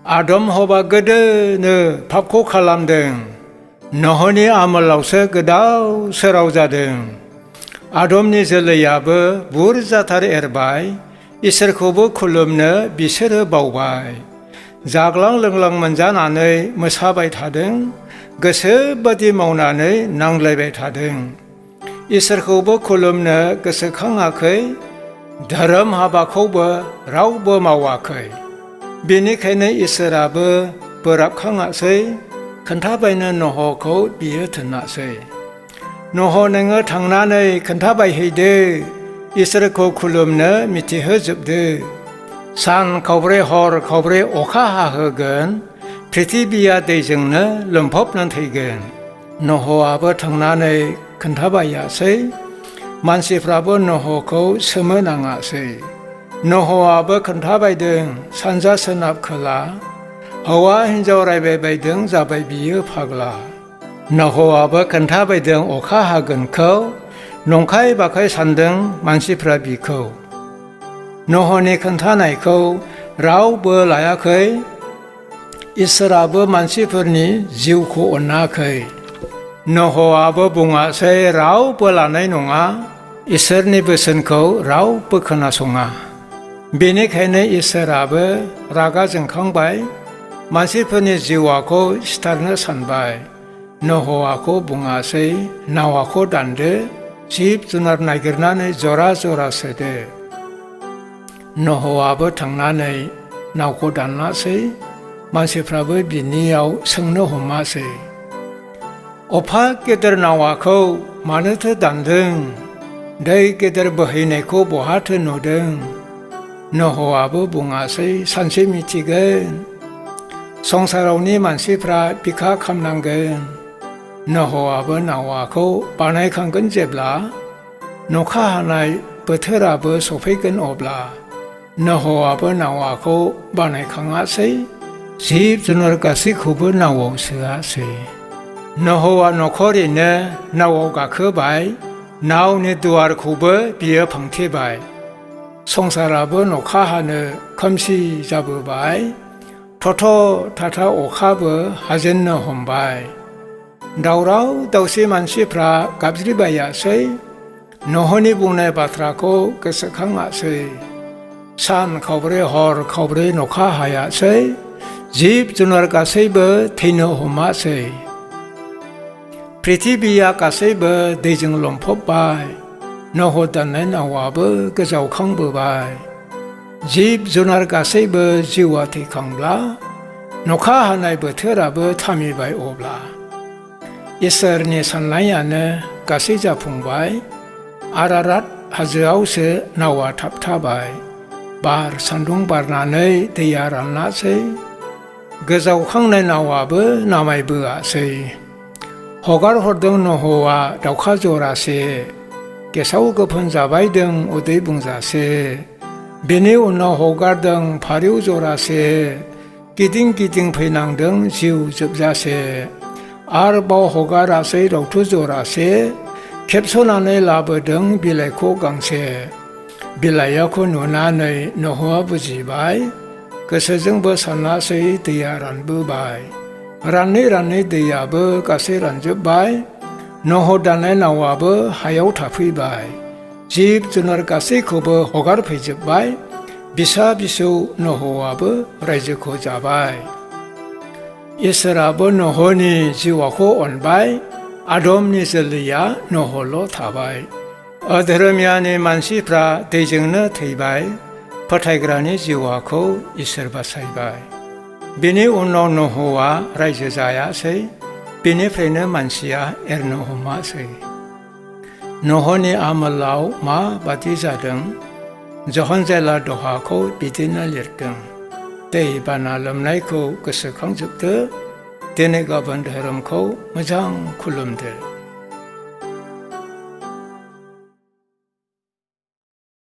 आदम हबा गोदोनो पापखौ खालामदों। नहनि आमोलावसो गोदाव सोराव जादों। आदमनि जोलैयाबो बुरजाथार एरबाय। इसोरखौबो खुलुमनो बिसोरो बावबाय। जाग्लां लोंलां मोनजानानै मोसाबाय थादों। गोसो बादि मावनानै नांलायबाय थादों। इसोरखौबो खुलुमनो गोसोखाङाखै। धोरोम हाबाखौबो रावबो मावाखै। बेनिखायनो इसोराबो बोराबखाङासै। खोन्थाबायनो नहखौ बियो थोनासै। नह नोङो थांनानै खोन्थाबायहैदो। इसोरखौ खुलुमनो मिथिहोजोबदो। सान खावब्रै हर खावब्रै अखा हाहोगोन। प्रिथिबिया दैजोंनो लोमफबनानै थैगोन। नहआबो थांनानै खोन्थाबायासै। मानसिफ्राबो नहखौ सोमोनाङासै। नहआबो खोन्थाबायदों सानजा सोनाब खोला। हौवा हिन्जाव रायबायबायदों जाबाय बियो फाग्ला। नहआबो खोन्थाबायदों अखा हागोनखौ। नंखाय बाखाय सानदों मानसिफ्रा बिखौ। नहनि खोन्थानायखौ रावबो लायाखै। इसोराबो मानसिफोरनि जिउखौ अनाखै। नहआबो बुङासै रावबो लानाय नङा। इसोरनि बोसोनखौ रावबो खोनासङा। बेनिखायनो इसोराबो रागा जोंखांबाय। मानसिफोरनि जिउआखौ सिथारनो सानबाय। नहआखौ बुङासै नावाखौ दानदो। जिब जुनार नागिरनानै जरा जरा सोदो। नहआबो थांनानै नावखौ दानासै। मानसिफ्राबो बिनियाव सोंनो हमासै। अफा गेदेर नावाखौ मानोथो दानदों? दै गेदेर बोहैनायखौ बहाथो नुदों? नहआबो बुङासै सानसे मिथिगोन। संसारावनि मानसिफ्रा बिखा खामनांगोन। नहआबो नावाखौ बानायखांगोन जेब्ला। नखा हानाय बोथोराबो सफैगोन अब्ला। नहआबो नावाखौ बानायखाङासै। जिब जुनार गासैखौबो नावआव सोआसै। नहआ नखरैनो नावआव गाखोबाय। नावनि दुवारखौबो बियो फांथेबाय। संसाराबो नखा हानो खोमसि जाबोबाय। थथ' थाथा अखाबो हाजेननो हमबाय। दावराव दावसि मानसिफ्रा गाबज्रिबायासै। नहनि बुंनाय बाथ्राखौ गोसोखाङासै। सान खावब्रै हर खावब्रै नखा हायासै। जिब जुनार गासैबो थैनो हमासै। प्रिथिबिया गासैबो दैजों लोमफबबाय। नह दाननाय नावाबो गोजावखांबोबाय। जिब जुनार गासैबो जिउआ थैखांब्ला। नखा हानाय बोथोराबो थामिबाय अब्ला। इसोरनि साननायानो गासै जाफुंबाय। आरारात हाजोआवसो नावआ थाबथाबाय। बार सान्दुं बारनानै दैया रानलासै। गोजावखांनाय नावआबो नामायबोआसै। हगार हरदों नहआ दाउखा जरासे। गेसाव गोफोन जाबायदों उदै बुंजासे। बेनि उनाव हगारदों फारौ जरासे। गिदिं गिदिं फैनांदों जिउ जोबजासे। आरोबाव हगारासै दाउथु जरासे। खेबस'नानै लाबोदों बिलाइखौ गांसे। बिलाइखौ नुनानै नहआ बुजिबाय। गोसोजोंबो सानासै दैया रानबोबाय। रानै रानै दैयाबो गासै रानजोब्बाय। नह दाननाय नावाबो हायाव थाफैबाय। जिब जुनार गासैखौबो हगारफैजोब्बाय। बिसा बिसौ नहआबो रायजोखौ जाबाय। इसोराबो नहनि जिउआखौ अनबाय। आदमनि जोलैया नहल' थाबाय। अधोरोमियानि मानसिफ्रा दैजोंनो थैबाय। फोथायग्रानि जिउआखौ इसोर बासायबाय। बेनि उनाव नहआ रायजो जायासै। बेनिफ्रायनो मानसिया एरनो हमासै। नहनि आमोलाव माबादि जादों? जहनजेला दहाखौ बिदिनो लिरदों। दै बाना लोमनायखौ गोसोखांजोबदो। दिनै गाबोन धोरोमखौ मोजां खुलुमदो।